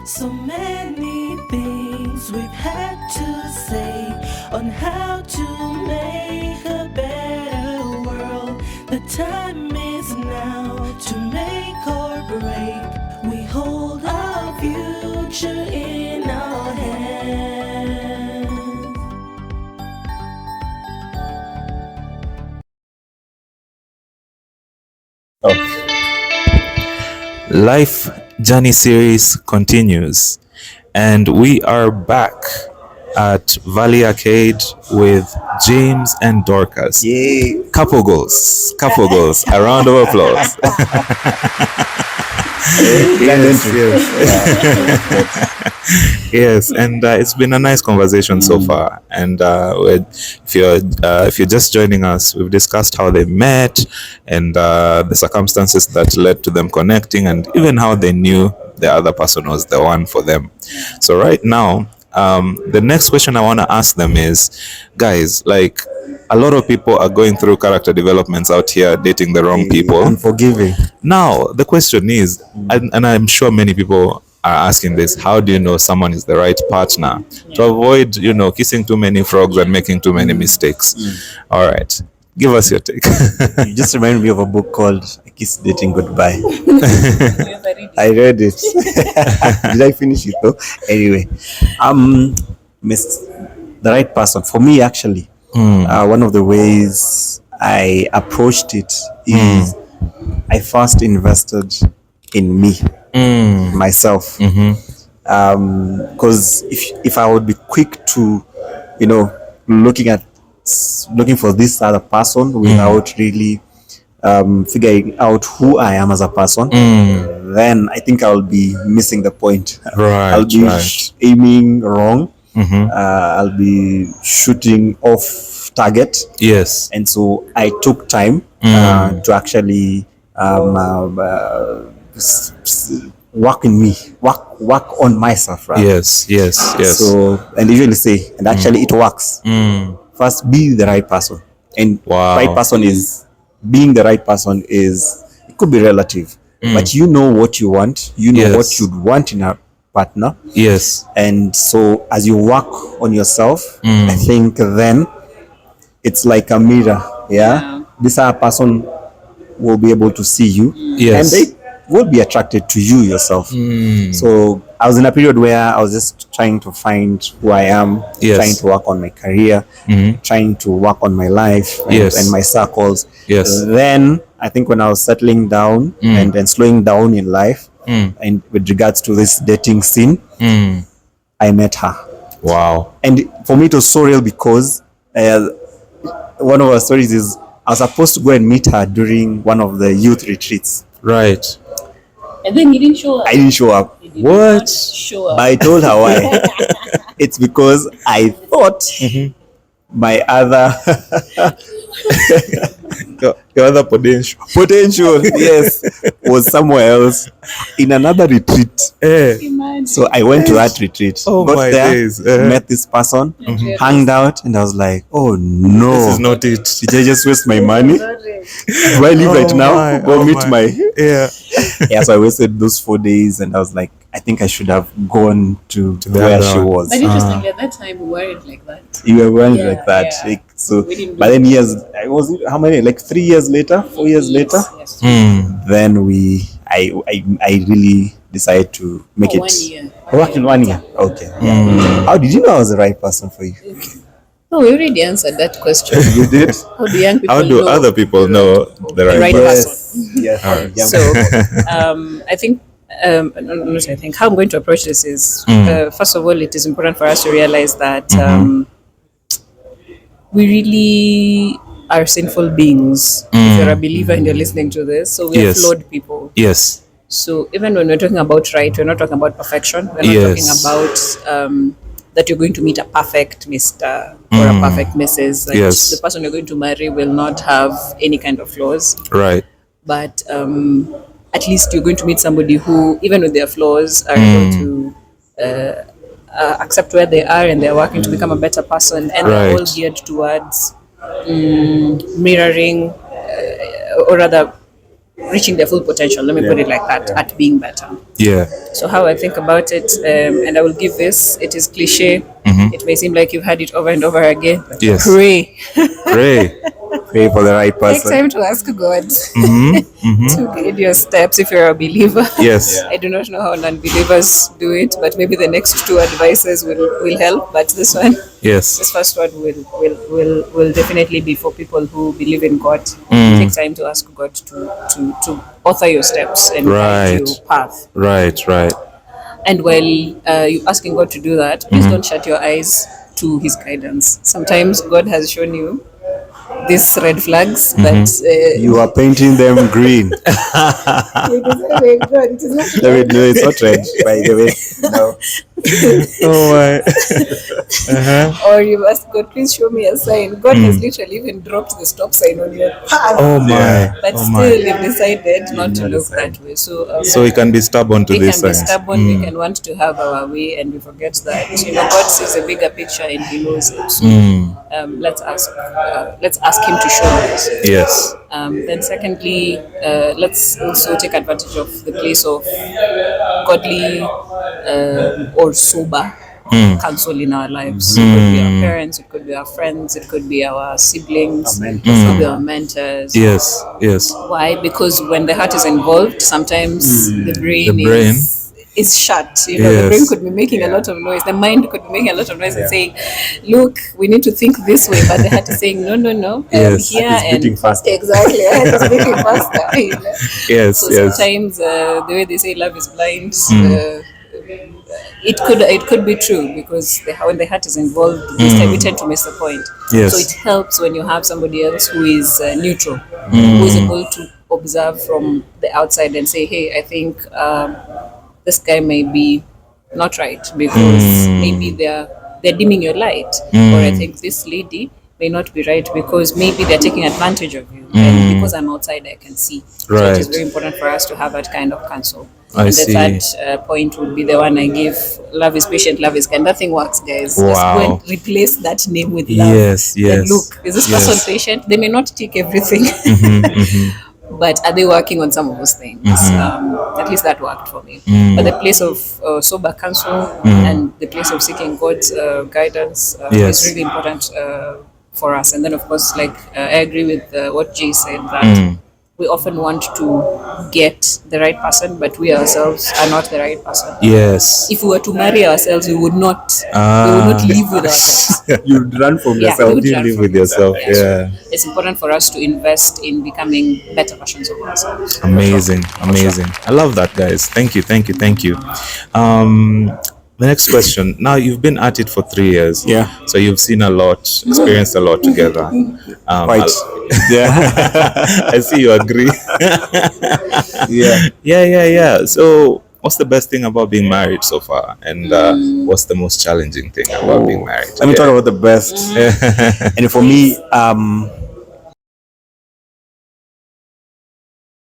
So many things we've had to say on how to make a better world. The time is now to make or break. We hold our future in our hands. Life Journey series continues, and we are back at Valley Arcade with James and Dorcas. Yay. Couple goals. A round of applause. Yes, and it's been a nice conversation so far. And if you're just joining us, we've discussed how they met and the circumstances that led to them connecting, and even how they knew the other person was the one for them. So right now, the next question I want to ask them is, guys, like, a lot of people are going through character developments out here, dating the wrong people. Unforgiving. Now, the question is, and I'm sure many people are asking this, how do you know someone is the right partner to avoid, kissing too many frogs and making too many mistakes? All right. Give us your take. You just remind me of a book called I Kiss Dating Goodbye. I read it. Did I finish it though? Anyway, the right person for me actually. One of the ways I approached it is I first invested in me, myself. Because if I would be quick to, looking for this other person without really figuring out who I am as a person, then I think I'll be missing the point. Right, I'll be right. aiming wrong. I'll be shooting off target. Yes. And so I took time to actually work in me, work on myself, right? Yes. So, and usually say, and actually it works. First, be the right person. And Wow. right person is, being the right person is, it could be relative, but you know what you want, you know Yes. what you'd want in a partner. Yes. And so as you work on yourself, I think then it's like a mirror. Yeah. This other person will be able to see you. Yes. And they will be attracted to you yourself. So I was in a period where I was just trying to find who I am, Yes. trying to work on my career, trying to work on my life and, Yes. and my circles. Yes. Then I think when I was settling down and slowing down in life, and with regards to this dating scene, I met her. Wow. And for me, it was so real because one of our stories is I was supposed to go and meet her during one of the youth retreats. Right. And then you didn't show up. I didn't show up. You did What? not show up. But I told her why. It's because I thought my other The other potential. yes, was somewhere else in another retreat. Imagine. So I went to that retreat. Oh, got my there, days. met this person, hanged out, and I was like, oh no. This is not it. Did I just waste my money? Do I leave right now? Go meet my Yeah. yeah, so I wasted those 4 days and I was like, I think I should have gone to the where other she one. was. But interestingly, at that time, we weren't like that. You were wearing Yeah, like that. yeah. Like, so, We didn't but do then that. years, I was, how many? Like 3 years later, 4 years later, Yes. then I really decided to make For it. 1 year. Oh, in 1 year. Okay. How did you know I was the right person for you? No, we already answered that question. You did? How do young people How do know other people know the right right person? person? Yes. Yeah. So, I think, not I think, how I'm going to approach this is, first of all, it is important for us to realize that we really are sinful beings. If you're a believer and you're listening to this, so we are Yes. flawed people. Yes. So even when we're talking about right, we're not talking about perfection. We're not Yes. talking about that you're going to meet a perfect Mr. or a perfect Mrs. Like Yes. the person you're going to marry will not have any kind of flaws. Right. But at least you're going to meet somebody who, even with their flaws, are able to accept where they are and they're working to become a better person. And they're all Right. geared towards mirroring, or rather, reaching their full potential. Let me put it like that, at being better. Yeah. So how I think about it, and I will give this, it is cliche. It may seem like you've had it over and over again. Yes. Pray. Pray. Pray for the right Take person. time to ask God to guide your steps if you're a believer. Yes. I do not know how non-believers do it, but maybe the next two advices will help. But this Yes. first one will definitely be for people who believe in God. Take time to ask God to author your steps and guide Right. your path. Right. Right. And while you're asking God to do that, please don't shut your eyes to His guidance. Sometimes God has shown you these red flags, but You are painting them green. it is not No, it's not red, by the way. No. Oh my. or you ask God, please show me a sign. God has literally even dropped the stop sign on your path. Oh my. Yeah. But Oh still, my. you've decided not to look that way. So we can be stubborn to we this can be side. stubborn, we can want to have our way, and we forget that God sees a bigger picture and He knows it. So let's ask Him to show us. Yes. Then secondly, let's also take advantage of the place of godly or sober counsel in our lives. It could be our parents, it could be our friends, it could be our siblings, it could be our mentors. Yes. Yes. Why? Because when the heart is involved, sometimes the brain, The brain. is shut. The brain Yes. could be making a lot of noise. The mind could be making a lot of noise and saying, "Look, we need to think this way," but the heart is saying, "No, no, no." Yes. Here It's and beating faster. exactly, it's beating faster. Yes. So Yes. sometimes the way they say love is blind, it could be true because when the heart is involved, this time we tend to miss the point. Yes. So it helps when you have somebody else who is neutral, who is able to observe from the outside and say, "Hey, I think this guy may be not right because maybe they're dimming your light, or I think this lady may not be right because maybe they're taking advantage of you, and because I'm outside, I can see." So it is Right. very important for us to have that kind of counsel. I And see. the third point would be the one I give: love is patient, love is kind. Nothing works, guys. Just Wow. go and replace that name with love. Yes, And yes, look, is this yes. person patient? They may not take everything. But are they working on some of those things? At least that worked for me. But the place of sober counsel and the place of seeking God's guidance Yes. is really important for us. And then, of course, I agree with what Jay said, that we often want to get the right person, but we ourselves are not the right person. Yes. If we were to marry ourselves, we would not live with ourselves. You'd run from Yeah, yourself. we would You learn live from with yourself. Yeah. Yeah. It's important for us to invest in becoming better versions of ourselves. Amazing. Amazing. I love that, guys. Thank you. Thank you. Thank you. The next question. Now you've been at it for 3 years. Yeah. So you've seen a lot, experienced a lot together. Quite. Yeah. I see you agree. Yeah. Yeah. So what's the best thing about being married so far? And what's the most challenging thing about being married? Let me talk about the best. And for me,